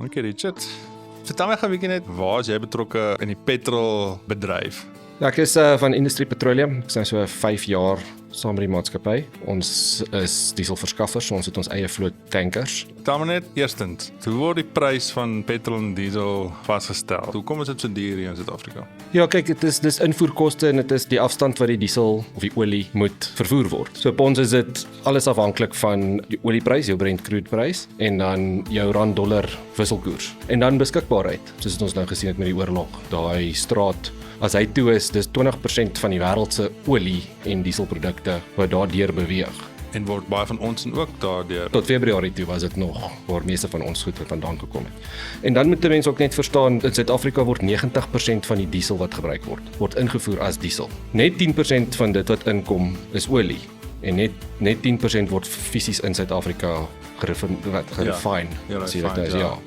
Dankie Richard. Vertel my gou 'n bietjie net, waar is jy betrokke in die petrolbedryf? Ja, ek is van Industrie Petroleum. Ek is nou so 5 jaar saam met die maatskappy. Ons is dieselverskaffers, ons het ons eie vloot tankers. Vertel my net eerstens, hoe word die prys van petrol en diesel vasgestel? Hoekom is dit so duur hier in Suid-Afrika? Ja, kyk, dis invoerkoste en dit is die afstand wat die diesel of die olie moet vervoer word. So op ons is dit alles afhanklik van die olieprys, jou Brent crude prys en dan jou rand-dollar wisselkoers. En dan beskikbaarheid, soos ons nou gesien het met die oorlog. Daai straat, as hy toe is, dis 20% van die wêreld se olie en dieselprodukte wat daardeur beweeg. En word baie van ons en ook daardeur. Tot Februarie toe was dit nog waar meeste van ons goed vandaan gekom het. En dan moet die mense ook net verstaan, in Suid-Afrika word 90% van die diesel wat gebruik word ingevoer as diesel. Net 10% van dit wat inkom is olie en net 10% word fisies in Suid-Afrika gerefine. Ja, Ja.